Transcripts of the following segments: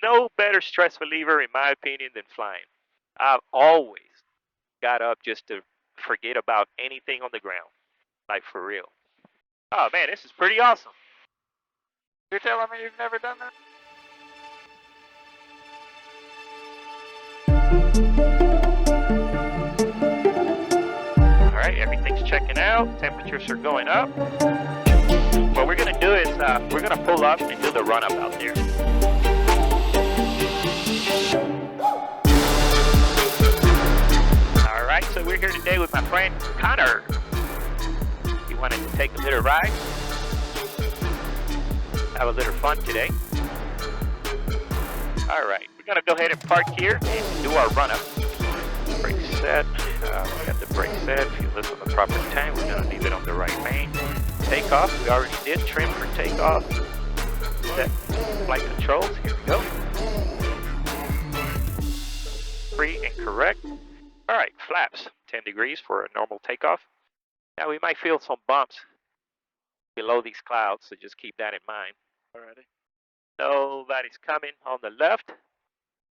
no better stress reliever, in my opinion, than flying. I've always got up just to forget about anything on the ground, like for real. Oh man, this is pretty awesome. You're telling me you've never done that? All right, everything's checking out. Temperatures are going up. What we're gonna do is we're gonna pull up and do the run up out there. All right, so we're here today with my friend Connor. He wanted to take a little ride, have a little fun today. All right, we're gonna go ahead and park here and do our run up. Brake set. We got the brake set. Fuel is on the proper tank. We're gonna leave it on the right main. Takeoff. We already did trim for takeoff. Set flight controls. Here we go. Free and correct. All right, flaps. 10 degrees for a normal takeoff. Now we might feel some bumps below these clouds, so just keep that in mind. Alrighty. Nobody's coming on the left.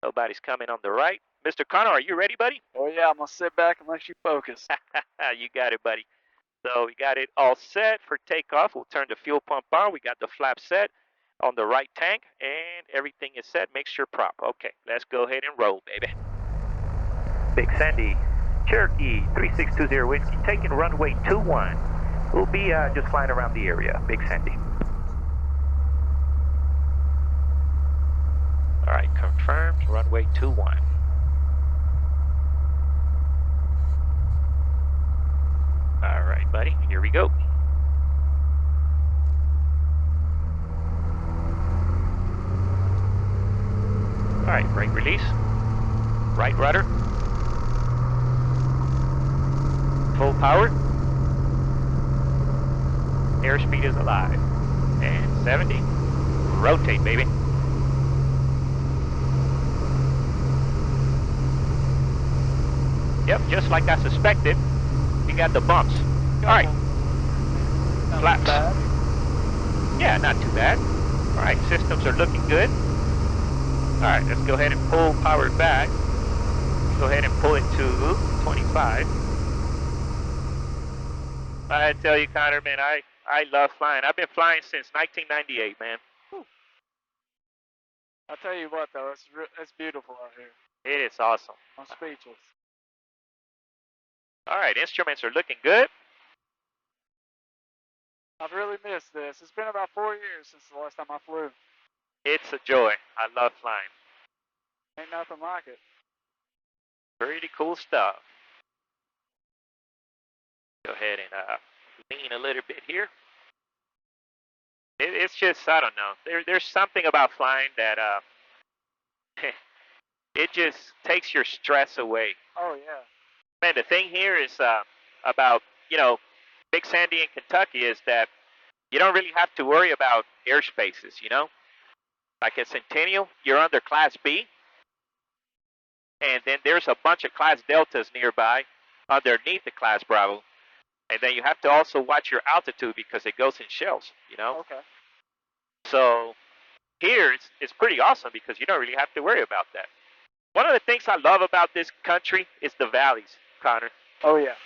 Nobody's coming on the right. Mr. Connor, are you ready, buddy? Oh yeah, I'm gonna sit back and let you focus. You got it, buddy. So we got it all set for takeoff. We'll turn the fuel pump on. We got the flap set on the right tank, and everything is set. Mixture prop. Okay, let's go ahead and roll, baby. Big Sandy, Cherokee 3620 Whiskey, taking runway 21. We'll be just flying around the area. Big Sandy. All right, confirmed. Runway 21. All right, buddy. Here we go. All right, brake release. Right rudder. Full power. Airspeed is alive. And 70. Rotate, baby. Yep, just like I suspected. We got the bumps. All right. Flaps. Bad. Yeah, not too bad. All right, systems are looking good. All right, let's go ahead and pull power back. Go ahead and pull it to 25. I tell you, Connor, man, I love flying. I've been flying since 1998, man. I'll tell you what though, it's beautiful out here. It is awesome. I'm speechless. All right, instruments are looking good. I've really missed this. It's been about 4 years since the last time I flew. It's a joy. I love flying. Ain't nothing like it. Pretty cool stuff. Go ahead and lean a little bit here. It's just, I don't know. There's something about flying that it just takes your stress away. Oh yeah. Man, the thing here is about, Big Sandy in Kentucky is that you don't really have to worry about airspaces, Like at Centennial, you're under Class B, and then there's a bunch of Class Deltas nearby underneath the Class Bravo. And then you have to also watch your altitude because it goes in shells, Okay. So here it's pretty awesome because you don't really have to worry about that. One of the things I love about this country is the valleys, Connor. Oh yeah.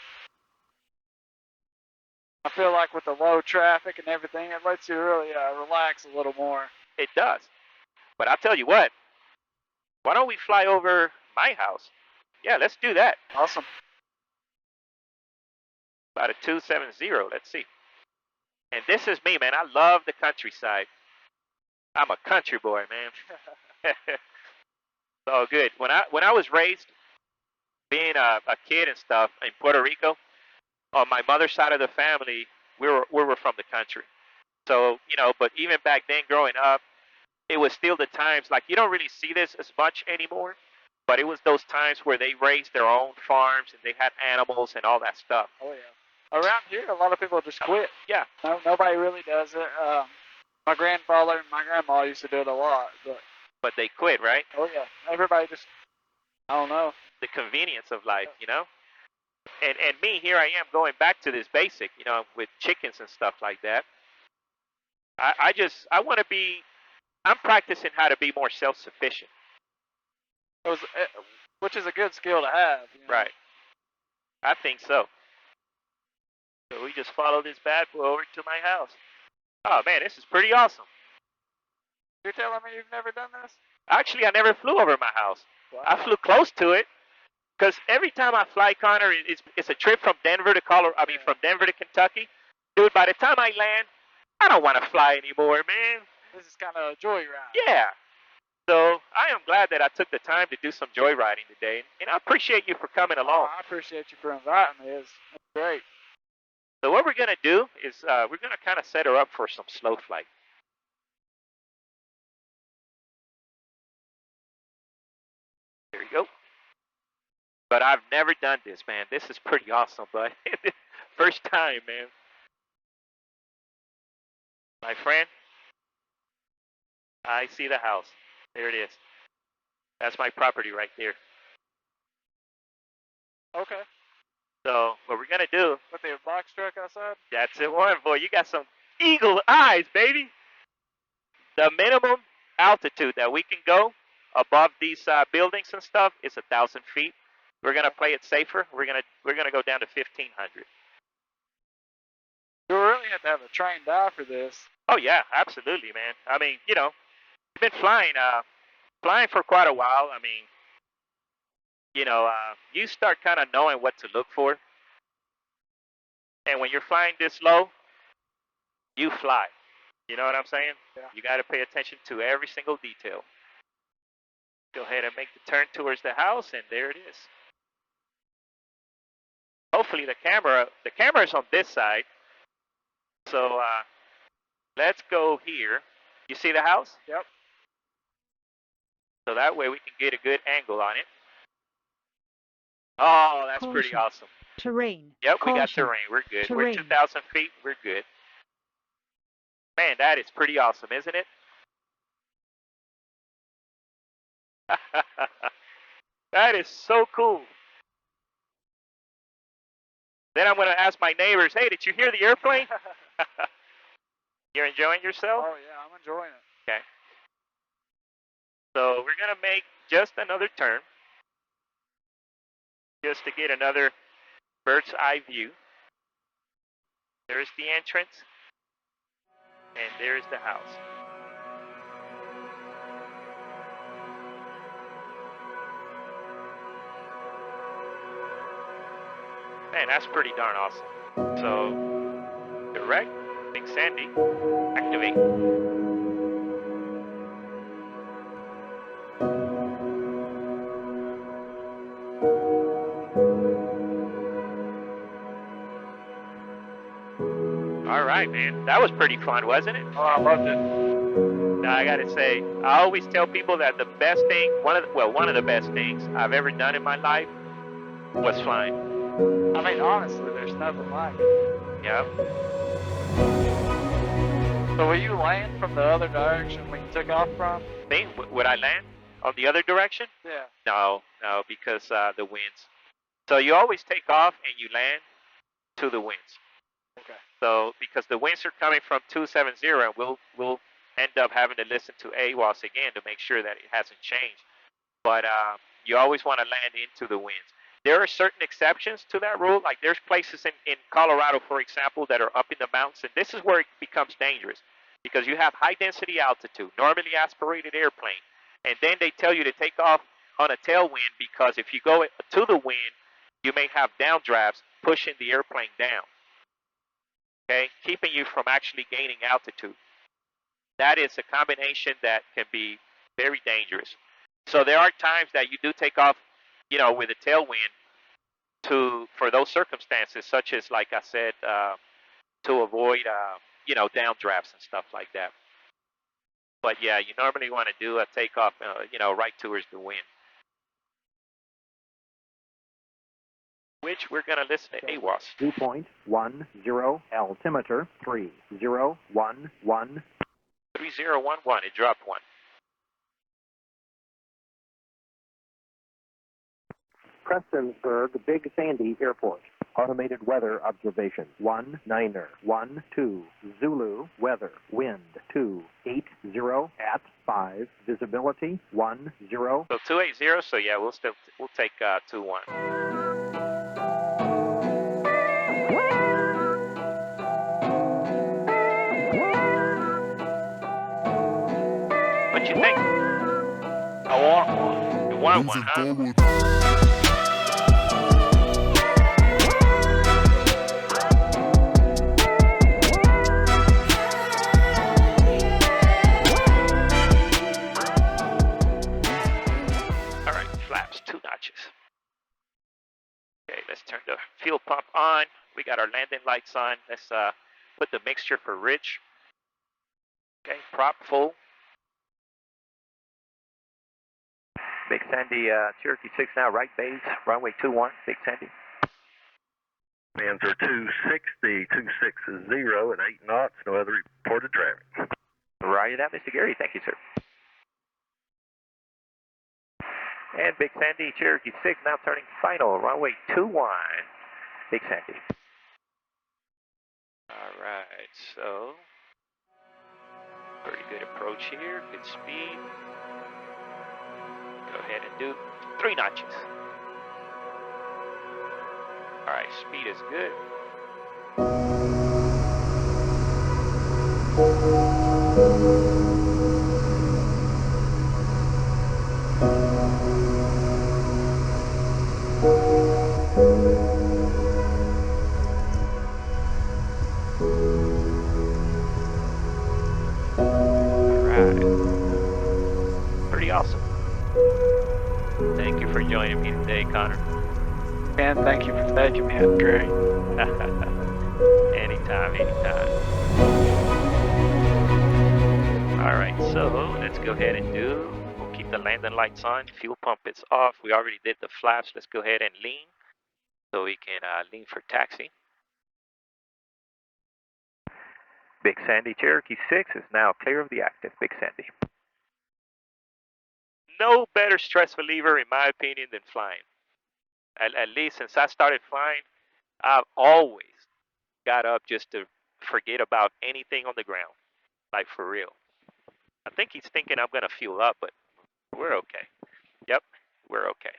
I feel like with the low traffic and everything, it lets you really relax a little more. It does. But I'll tell you what, why don't we fly over my house? Yeah, let's do that. Awesome. About a 270, let's see. And this is me, man. I love the countryside. I'm a country boy, man. It's all good. When I was raised, being a kid and stuff in Puerto Rico, on my mother's side of the family, we were from the country. So, but even back then growing up, it was still the times, like you don't really see this as much anymore, but it was those times where they raised their own farms and they had animals and all that stuff. Oh yeah. Around here, a lot of people just quit. Yeah. No, nobody really does it. My grandfather and my grandma used to do it a lot, but they quit, right? Oh yeah. Everybody just, I don't know. The convenience of life, And me, here I am going back to this basic, with chickens and stuff like that. I want to be I'm practicing how to be more self-sufficient. Which is a good skill to have. You know? Right. I think so. So we just follow this bad boy over to my house. Oh man, this is pretty awesome. You're telling me you've never done this? Actually, I never flew over my house. Wow. I flew close to it because every time I fly, Connor, it's a trip from Denver to Colorado. I mean, from Denver to Kentucky. Dude, by the time I land, I don't want to fly anymore, man. This is kind of a joyride. Yeah. So I am glad that I took the time to do some joyriding today, and I appreciate you for coming along. I appreciate you for inviting me. It's great. So what we're gonna do is we're gonna kind of set her up for some slow flight. There you go. But I've never done this, man. This is pretty awesome, bud. First time, man. My friend, I see the house. There it is. That's my property right there. Okay. So what we're gonna do? With the box truck outside. That's it, one boy. You got some eagle eyes, baby. The minimum altitude that we can go above these buildings and stuff is 1,000 feet. We're gonna play it safer. We're gonna go down to 1,500. You really have to have a trained eye for this. Oh yeah, absolutely, man. I mean, you know, you've been flying for quite a while. I mean, you know, you start kind of knowing what to look for. And when you're flying this low, you fly. You know what I'm saying? Yeah. You got to pay attention to every single detail. Go ahead and make the turn towards the house, and there it is. Hopefully the camera is on this side. So let's go here. You see the house? Yep. So that way we can get a good angle on it. Oh, that's Caution. pretty awesome. Terrain. Yep, Caution. we got terrain. We're good. Terrain. We're 2,000 feet. We're good. Man, that is pretty awesome, isn't it? That is so cool. Then I'm going to ask my neighbors, hey, did you hear the airplane? You're enjoying yourself? Oh, yeah, I'm enjoying it. Okay. So we're going to make just another turn, just to get another bird's eye view. There's the entrance, and there's the house. Man, that's pretty darn awesome. So, direct, Big Sandy, activate. All right, man. That was pretty fun, wasn't it? Oh, I loved it. Now, I gotta say, I always tell people that the best thing, one of the best things I've ever done in my life was flying. I mean, honestly, there's nothing like it. Yeah. So will you land from the other direction we took off from? Me? Would I land on the other direction? Yeah. No, because the winds. So you always take off and you land to the winds. Okay. So because the winds are coming from 270, and we'll end up having to listen to AWAS again to make sure that it hasn't changed. But you always want to land into the winds. There are certain exceptions to that rule. Like there's places in Colorado, for example, that are up in the mountains, and this is where it becomes dangerous because you have high density altitude, normally aspirated airplane, and then they tell you to take off on a tailwind because if you go to the wind, you may have downdrafts pushing the airplane down, okay, keeping you from actually gaining altitude. That is a combination that can be very dangerous. So there are times that you do take off, you know, with a tailwind for those circumstances, such as, like I said, to avoid, you know, downdrafts and stuff like that. But yeah, you normally want to do a takeoff, you know, right towards the wind. Which we're going to listen to AWAS. 2.10 altimeter 3011. 3011. It dropped one. Prestonsburg, Big Sandy Airport. automated weather observations. 19er, 12, Zulu, weather, wind, 280 at 5, visibility, 10. So 280, so yeah, we'll take 21. What you think? I want one. You want one, huh? All right, flaps 2 notches. Okay, let's turn the fuel pump on. We got our landing lights on. Let's put the mixture for Rich. Okay, prop full. Big Sandy, Cherokee 6 now, right base, runway 21, Big Sandy. Panther 260, 260 at 8 knots, no other reported traffic. Roger that, Mr. Gary, thank you, sir. And Big Sandy, Cherokee 6 now turning final, runway 21, Big Sandy. All right, so pretty good approach here, good speed. Go ahead and do 3 notches. All right, speed is good. All right, pretty awesome. Thank you for joining me today, Connor. And thank you for taking me. It's great. Anytime, anytime. All right, so let's go ahead and we'll keep the landing lights on. Fuel pump is off. We already did the flaps. Let's go ahead and lean so we can lean for taxi. Big Sandy, Cherokee 6 is now clear of the active. Big Sandy. No better stress reliever, in my opinion, than flying. At least since I started flying, I've always got up just to forget about anything on the ground. Like, for real. I think he's thinking I'm going to fuel up, but we're okay. Yep, we're okay.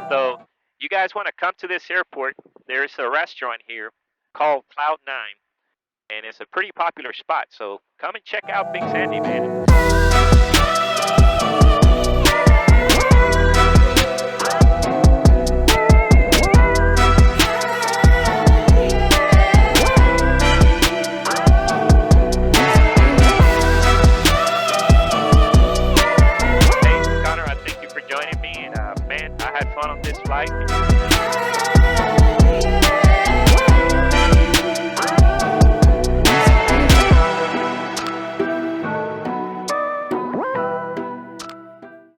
So, you guys want to come to this airport, there's a restaurant here called Cloud 9, and it's a pretty popular spot, so come and check out Big Sandy, man. Hey, Connor, I thank you for joining me, and man, I had fun on this flight.